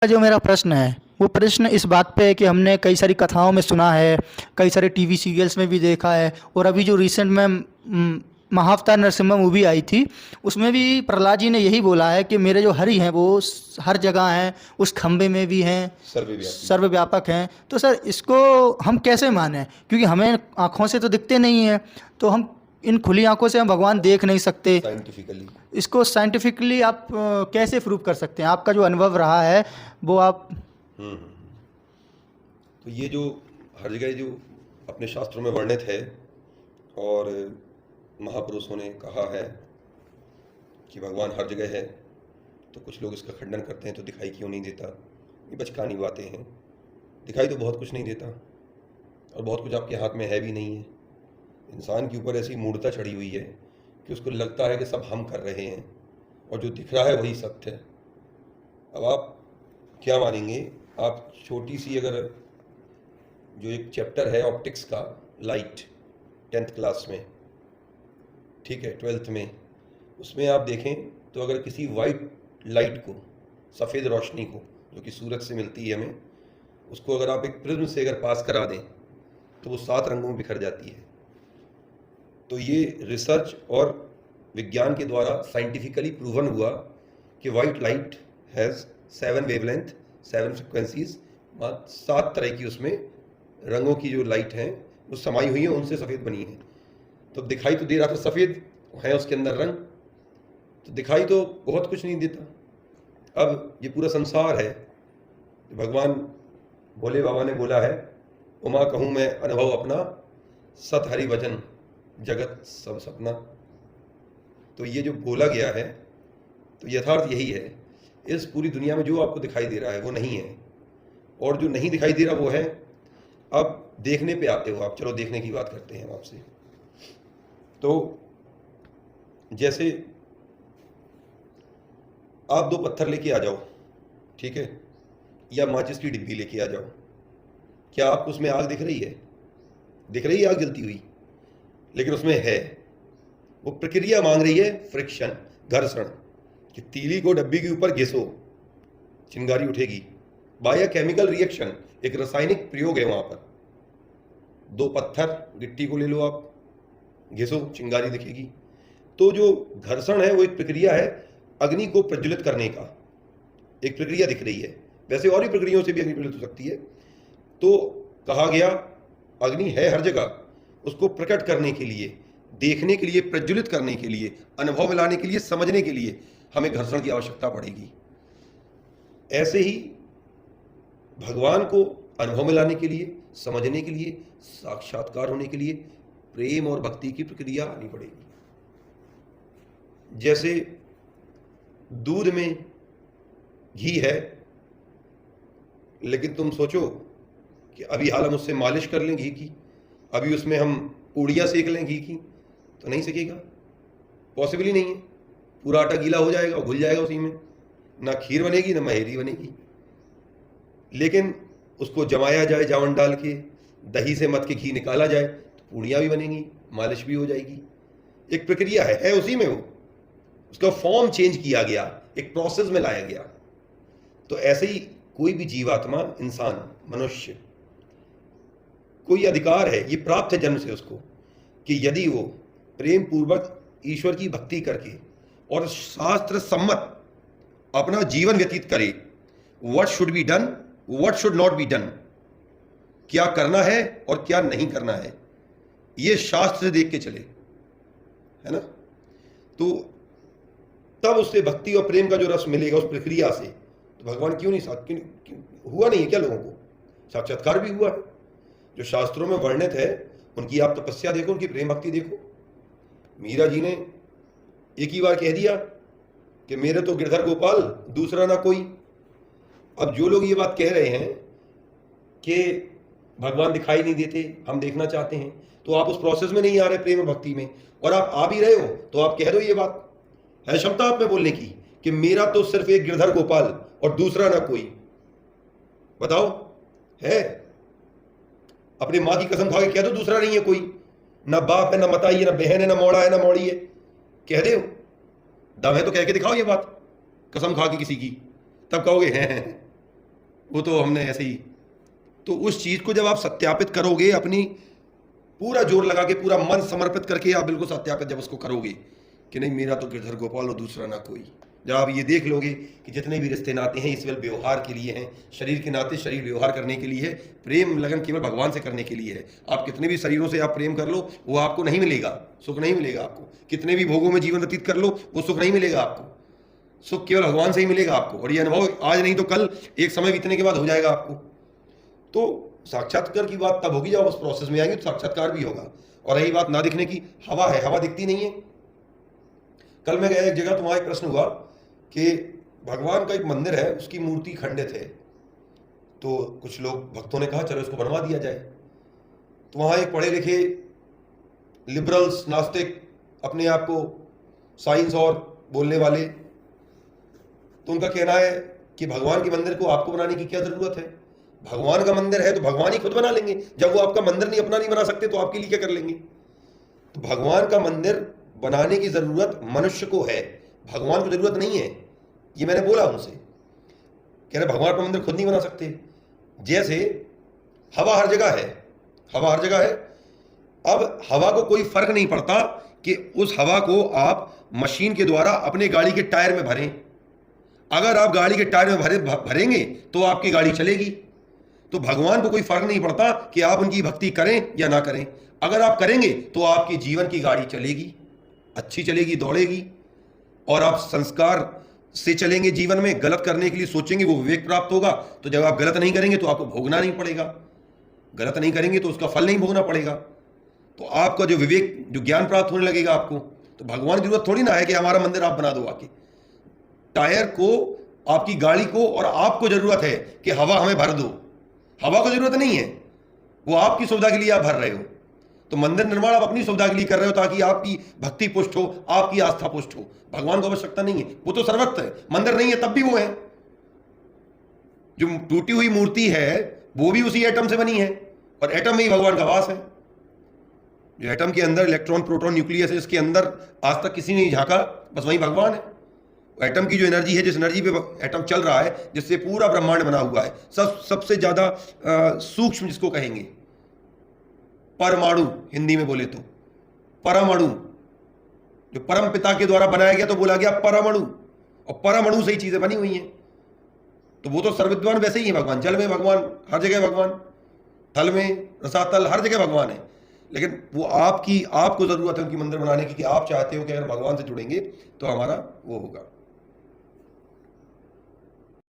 जो मेरा प्रश्न है वो प्रश्न इस बात पे है कि हमने कई सारी कथाओं में सुना है, कई सारे टीवी सीरियल्स में भी देखा है और अभी जो रिसेंट में महाअवतार नरसिम्हा मूवी आई थी उसमें भी प्रहलाद जी ने यही बोला है कि मेरे जो हरि हैं वो हर जगह हैं, उस खम्भे में भी हैं, सर्वव्यापी। सर्वव्यापक हैं। तो सर इसको हम कैसे मानें, क्योंकि हमें आँखों से तो दिखते नहीं हैं, तो हम इन खुली आंखों से हम भगवान देख नहीं सकते। साइंटिफिकली इसको साइंटिफिकली आप कैसे प्रूव कर सकते हैं? आपका जो अनुभव रहा है वो आप। तो ये जो हर जगह जो अपने शास्त्रों में वर्णित है और महापुरुषों ने कहा है कि भगवान हर जगह है, तो कुछ लोग इसका खंडन करते हैं तो दिखाई क्यों नहीं देता। ये बचकानी बातें हैं। दिखाई तो बहुत कुछ नहीं देता और बहुत कुछ आपके हाथ में है भी नहीं है। इंसान के ऊपर ऐसी मूढ़ता चढ़ी हुई है कि उसको लगता है कि सब हम कर रहे हैं और जो दिख रहा है वही सत्य है। अब आप क्या मानेंगे, आप छोटी सी अगर जो एक चैप्टर है ऑप्टिक्स का, लाइट 10th क्लास में, ठीक है, 12th में, उसमें आप देखें तो अगर किसी वाइट लाइट को, सफ़ेद रोशनी को जो कि सूरज से मिलती है हमें, उसको अगर आप एक प्रिज्म से अगर पास करा दें तो वो 7 रंगों में बिखर जाती है। तो ये रिसर्च और विज्ञान के द्वारा साइंटिफिकली प्रूवन हुआ कि white light has 7 wavelength, 7 frequencies, 7 तरह की उसमें रंगों की जो लाइट हैं वो समाई हुई है, उनसे सफ़ेद बनी है। तो दिखाई तो दे रहा था सफ़ेद है उसके अंदर रंग, तो दिखाई तो बहुत कुछ नहीं देता। अब ये पूरा संसार है, भगवान भोले बाबा ने बोला है, उमा कहूँ मैं अनुभव अपना, सत हरि वचन जगत सब सपना। तो ये जो बोला गया है तो यथार्थ यही है। इस पूरी दुनिया में जो आपको दिखाई दे रहा है वो नहीं है, और जो नहीं दिखाई दे रहा वो है। अब देखने पे आते हो आप, चलो देखने की बात करते हैं हम आपसे। तो जैसे आप 2 पत्थर लेके आ जाओ, ठीक है, या माचिस की डिब्बी लेके आ जाओ, क्या आपको उसमें आग दिख रही है? दिख रही है आग जलती हुई, लेकिन उसमें है, वो प्रक्रिया मांग रही है फ्रिक्शन, घर्षण, कि तीली को डब्बी के ऊपर घिसो, चिंगारी उठेगी। बाय केमिकल रिएक्शन, एक रासायनिक प्रयोग है वहां पर। 2 पत्थर, गिट्टी को ले लो आप, घिसो, चिंगारी दिखेगी। तो जो घर्षण है वो एक प्रक्रिया है अग्नि को प्रज्वलित करने का, एक प्रक्रिया दिख रही है। वैसे और भी प्रक्रियाओं से भी अग्नि प्रज्वलित हो सकती है। तो कहा गया अग्नि है हर जगह, उसको प्रकट करने के लिए, देखने के लिए, प्रज्वलित करने के लिए, अनुभव में लाने के लिए, समझने के लिए हमें घर्षण की आवश्यकता पड़ेगी। ऐसे ही भगवान को अनुभव में लाने के लिए, समझने के लिए, साक्षात्कार होने के लिए प्रेम और भक्ति की प्रक्रिया आनी पड़ेगी। जैसे दूध में घी है, लेकिन तुम सोचो कि अभी हाल हम उससे मालिश कर लें घी की, अभी उसमें हम पूड़ियाँ सेक लें घी की, तो नहीं सकेगा, पॉसिबल ही नहीं है। पूरा आटा गीला हो जाएगा, घुल जाएगा उसी में, ना खीर बनेगी ना महेरी बनेगी। लेकिन उसको जमाया जाए जावन डाल के, दही से मथ के घी निकाला जाए तो पूड़ियाँ भी बनेंगी, मालिश भी हो जाएगी। एक प्रक्रिया है उसी में, वो उसका फॉर्म चेंज किया गया, एक प्रोसेस में लाया गया। तो ऐसे ही कोई भी जीवात्मा, इंसान, मनुष्य, कोई अधिकार है, ये प्राप्त है जन्म से उसको, कि यदि वो प्रेम पूर्वक ईश्वर की भक्ति करके और शास्त्र सम्मत अपना जीवन व्यतीत करे, what should be done, what should not be done, क्या करना है और क्या नहीं करना है, ये शास्त्र से देख के चले, है ना। तो तब उससे भक्ति और प्रेम का जो रस मिलेगा उस प्रक्रिया से, तो भगवान क्यों नहीं साथ, क्यों हुआ नहीं है क्या? लोगों को साक्षात्कार भी हुआ है। जो शास्त्रों में वर्णित है उनकी आप तपस्या देखो, उनकी प्रेम भक्ति देखो। मीरा जी ने एक ही बार कह दिया कि मेरे तो गिरधर गोपाल, दूसरा ना कोई। अब जो लोग ये बात कह रहे हैं कि भगवान दिखाई नहीं देते, हम देखना चाहते हैं, तो आप उस प्रोसेस में नहीं आ रहे, प्रेम और भक्ति में, और आप आ भी रहे हो तो आप कह दो, ये बात है क्षमता आप में बोलने की कि मेरा तो सिर्फ एक गिरधर गोपाल और दूसरा ना कोई। बताओ, है? अपनी माँ की कसम खा के कह दो दूसरा नहीं है कोई, ना बाप है, ना मताई है, ना बहन है, ना मोड़ा है, ना मौड़ी है, कह दे। दम है तो कह के दिखाओ ये बात, कसम खा के किसी की, तब कहोगे हैं। वो तो हमने ऐसे ही। तो उस चीज़ को जब आप सत्यापित करोगे, अपनी पूरा जोर लगा के, पूरा मन समर्पित करके आप बिल्कुल सत्यापित जब उसको करोगे कि नहीं मेरा तो गिरधर गोपाल और दूसरा ना कोई, जब आप ये देख लोगे कि जितने भी रिश्ते नाते हैं इस केवल व्यवहार के लिए हैं, शरीर के नाते शरीर व्यवहार करने के लिए है, प्रेम लगन केवल भगवान से करने के लिए है। आप कितने भी शरीरों से आप प्रेम कर लो वो आपको नहीं मिलेगा, सुख नहीं मिलेगा आपको। कितने भी भोगों में जीवन व्यतीत कर लो वो सुख नहीं मिलेगा आपको, सुख केवल भगवान से ही मिलेगा आपको। और ये अनुभव आज नहीं तो कल, एक समय बीतने के बाद हो जाएगा आपको। तो साक्षात्कार की बात तब होगी जब उस प्रोसेस में आएंगे तो साक्षात्कार भी होगा। और रही बात ना दिखने की, हवा है, हवा दिखती नहीं है। कल मैं गया एक जगह तो वहाँ एक प्रश्न हुआ कि भगवान का एक मंदिर है, उसकी मूर्ति खंडित है, तो कुछ लोग भक्तों ने कहा चलो इसको बनवा दिया जाए। तो वहाँ एक पढ़े लिखे लिबरल्स, नास्तिक, अपने आप को साइंस और बोलने वाले, तो उनका कहना है कि भगवान के मंदिर को आपको बनाने की क्या जरूरत है, भगवान का मंदिर है तो भगवान ही खुद बना लेंगे। जब वो आपका मंदिर नहीं, अपना नहीं बना सकते तो आपके लिए क्या कर लेंगे। तो भगवान का मंदिर बनाने की जरूरत मनुष्य को है, भगवान को जरूरत नहीं है। ये मैंने बोला उनसे, कह रहे भगवान का मंदिर खुद नहीं बना सकते। जैसे हवा हर जगह है, हवा हर जगह है। अब हवा को कोई फर्क नहीं पड़ता कि उस हवा को आप मशीन के द्वारा अपने गाड़ी के टायर में भरें। अगर आप गाड़ी के टायर में भरेंगे तो आपकी गाड़ी चलेगी। तो भगवान को कोई फर्क नहीं पड़ता कि आप उनकी भक्ति करें या ना करें। अगर आप करेंगे तो आपके जीवन की गाड़ी चलेगी, अच्छी चलेगी, दौड़ेगी। और आप संस्कार से चलेंगे जीवन में, गलत करने के लिए सोचेंगे, वो विवेक प्राप्त होगा। तो जब आप गलत नहीं करेंगे तो आपको भोगना नहीं पड़ेगा, गलत नहीं करेंगे तो उसका फल नहीं भोगना पड़ेगा। तो आपका जो विवेक, जो ज्ञान प्राप्त होने लगेगा आपको। तो भगवान की जरूरत थोड़ी ना है कि हमारा मंदिर आप बना दो आके। टायर को, आपकी गाड़ी को और आपको जरूरत है कि हवा हमें भर दो। हवा को जरूरत नहीं है, वो आपकी सुविधा के लिए आप भर रहे हो। तो मंदिर निर्माण आप अपनी सुविधा के लिए कर रहे हो ताकि आपकी भक्ति पुष्ट हो, आपकी आस्था पुष्ट हो। भगवान को आवश्यकता नहीं है, वो तो सर्वत्र है। मंदिर नहीं है तब भी वो है। जो टूटी हुई मूर्ति है वो भी उसी एटम से बनी है, और एटम में ही भगवान का वास है। जो एटम के अंदर इलेक्ट्रॉन, प्रोटॉन, न्यूक्लियस है, इसके अंदर आज तक किसी ने नहीं झांका, बस वही भगवान है। एटम की जो एनर्जी है, जिस एनर्जी पे एटम चल रहा है, जिससे पूरा ब्रह्मांड बना हुआ है, सबसे ज्यादा सूक्ष्म जिसको कहेंगे परमाणु, हिंदी में बोले तो परमाणु, जो परम पिता के द्वारा बनाया गया तो बोला गया परमाणु, और परमाणु से ही चीजें बनी हुई हैं। तो वो तो सर्वविद्वान वैसे ही है भगवान। जल में भगवान, हर जगह भगवान, थल में, रसातल, हर जगह भगवान है। लेकिन वो आपको जरूरत है उनकी मंदिर बनाने की, कि आप चाहते हो कि अगर भगवान से जुड़ेंगे तो हमारा वो होगा।